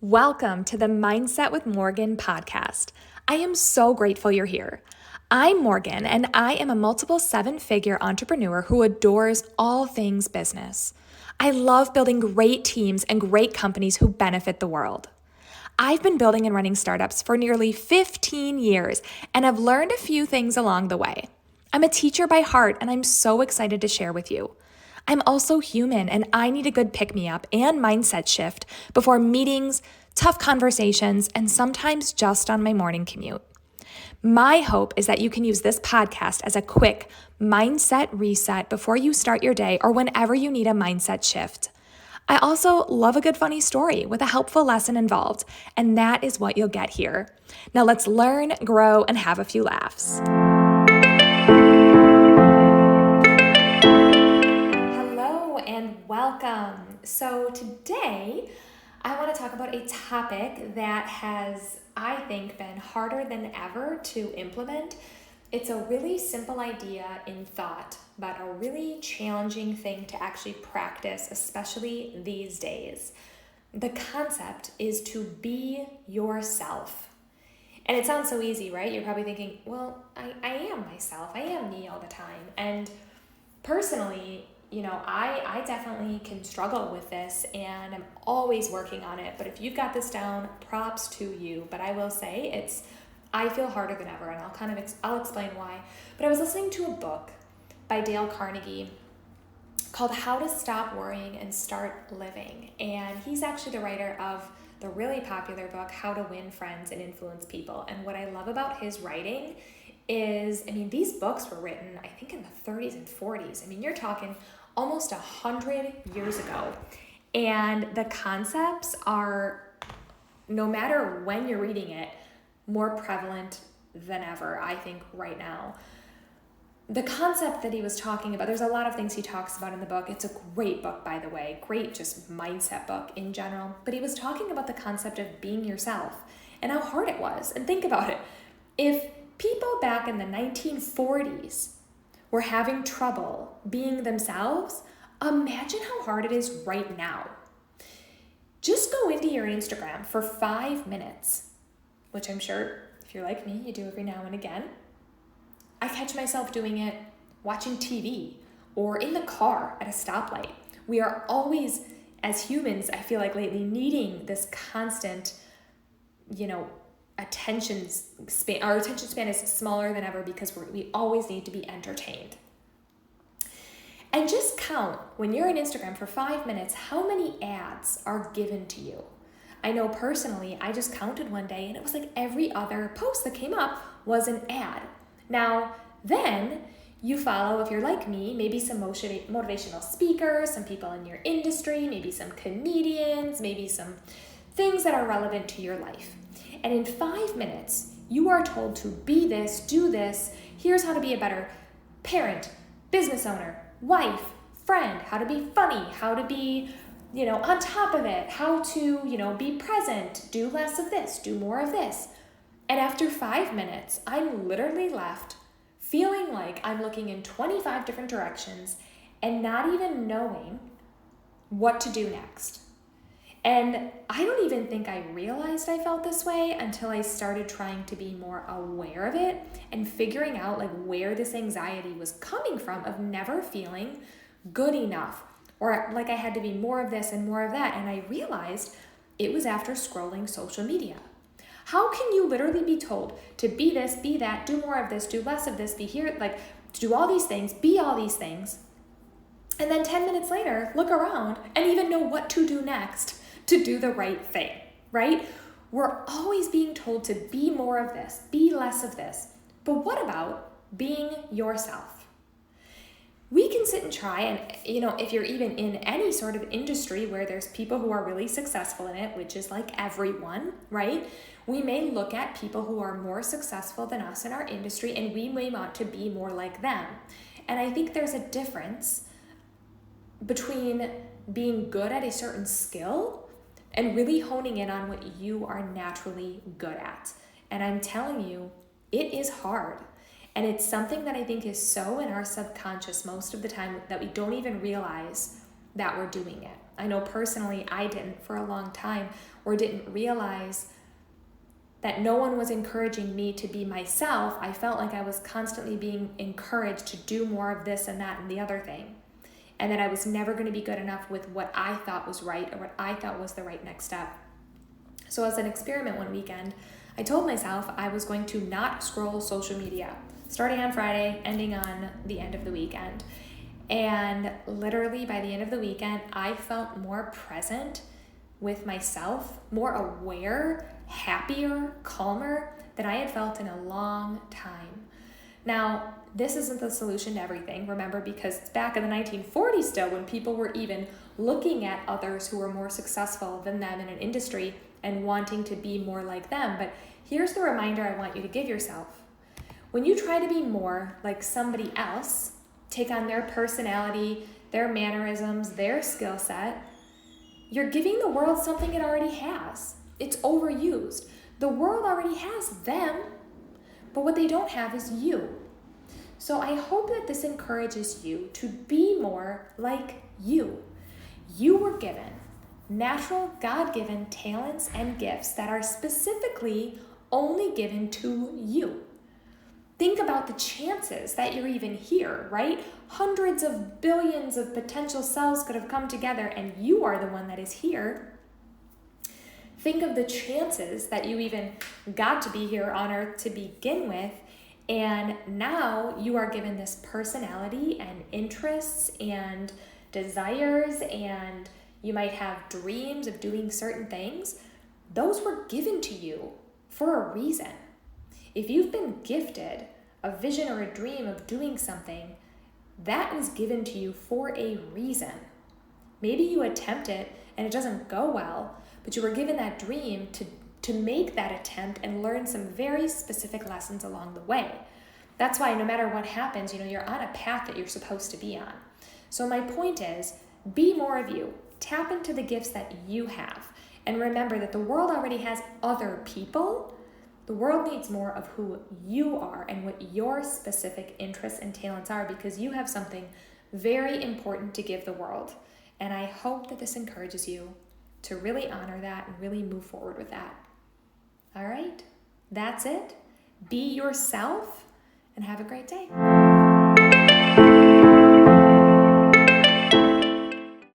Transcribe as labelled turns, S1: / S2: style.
S1: Welcome to the Mindset with Morgan podcast. I am so grateful you're here. I'm Morgan, and I am a multiple seven-figure entrepreneur who adores all things business. I love building great teams and great companies who benefit the world. I've been building and running startups for nearly 15 years, and I've learned a few things along the way. I'm a teacher by heart, and I'm so excited to share with you. I'm also human, and I need a good pick-me-up and mindset shift before meetings, tough conversations, and sometimes just on my morning commute. My hope is that you can use this podcast as a quick mindset reset before you start your day or whenever you need a mindset shift. I also love a good funny story with a helpful lesson involved, and that is what you'll get here. Now let's learn, grow, and have a few laughs. Welcome. So today I want to talk about a topic that has, I think, been harder than ever to implement. It's a really simple idea in thought, but a really challenging thing to actually practice, especially these days. The concept is to be yourself. And it sounds so easy, right? You're probably thinking, well, I am myself. I am me all the time. And personally, I definitely can struggle with this, and I'm always working on it. But if you've got this down, props to you. But I will say I feel harder than ever, and I'll explain why. But I was listening to a book by Dale Carnegie called How to Stop Worrying and Start Living. And he's actually the writer of the really popular book, How to Win Friends and Influence People. And what I love about his writing is, these books were written, I think, in the 30s and 40s. You're talking almost 100 years ago. And the concepts are, no matter when you're reading it, more prevalent than ever, I think, right now. The concept that he was talking about, there's a lot of things he talks about in the book. It's a great book, by the way, great just mindset book in general. But he was talking about the concept of being yourself and how hard it was. And think about it. If people back in the 1940s were having trouble being themselves, imagine how hard it is right now. Just go into your Instagram for 5 minutes, which I'm sure if you're like me, you do every now and again. I catch myself doing it watching TV or in the car at a stoplight. We are always, as humans, I feel like lately, needing this constant, attention span. Our attention span is smaller than ever because we always need to be entertained. And just count, when you're on Instagram for 5 minutes, how many ads are given to you. I know personally, I just counted one day and it was like every other post that came up was an ad. Now, then you follow, if you're like me, maybe some motivational speakers, some people in your industry, maybe some comedians, maybe some things that are relevant to your life. And in 5 minutes, you are told to be this, do this. Here's how to be a better parent, business owner, wife, friend, how to be funny, how to be, on top of it, how to, be present, do less of this, do more of this. And after 5 minutes, I'm literally left feeling like I'm looking in 25 different directions and not even knowing what to do next. And I don't even think I realized I felt this way until I started trying to be more aware of it and figuring out where this anxiety was coming from of never feeling good enough, or like I had to be more of this and more of that. And I realized it was after scrolling social media. How can you literally be told to be this, be that, do more of this, do less of this, be here, to do all these things, be all these things, and then 10 minutes later, look around and even know what to do next to do the right thing, right? We're always being told to be more of this, be less of this. But what about being yourself? We can sit and try, and if you're even in any sort of industry where there's people who are really successful in it, which is like everyone, right? We may look at people who are more successful than us in our industry, and we may want to be more like them. And I think there's a difference between being good at a certain skill and really honing in on what you are naturally good at. And I'm telling you, it is hard. And it's something that I think is so in our subconscious most of the time that we don't even realize that we're doing it. I know personally I didn't for a long time, or didn't realize that no one was encouraging me to be myself. I felt like I was constantly being encouraged to do more of this and that and the other thing. And that I was never going to be good enough with what I thought was right or what I thought was the right next step. So as an experiment one weekend, I told myself I was going to not scroll social media, starting on Friday, ending on the end of the weekend. And literally by the end of the weekend, I felt more present with myself, more aware, happier, calmer than I had felt in a long time. Now, this isn't the solution to everything, remember, because it's back in the 1940s still when people were even looking at others who were more successful than them in an industry and wanting to be more like them. But here's the reminder I want you to give yourself. When you try to be more like somebody else, take on their personality, their mannerisms, their skill set, you're giving the world something it already has. It's overused. The world already has them, but what they don't have is you. So I hope that this encourages you to be more like you. You were given natural, God-given talents and gifts that are specifically only given to you. Think about the chances that you're even here, right? Hundreds of billions of potential cells could have come together and you are the one that is here. Think of the chances that you even got to be here on Earth to begin with, and now you are given this personality and interests and desires, and you might have dreams of doing certain things. Those were given to you for a reason. If you've been gifted a vision or a dream of doing something, that was given to you for a reason. Maybe you attempt it and it doesn't go well, but you were given that dream to make that attempt and learn some very specific lessons along the way. That's why no matter what happens, you're on a path that you're supposed to be on. So my point is, be more of you. Tap into the gifts that you have. And remember that the world already has other people. The world needs more of who you are and what your specific interests and talents are, because you have something very important to give the world. And I hope that this encourages you to really honor that and really move forward with that. All right, that's it. Be yourself and have a great day.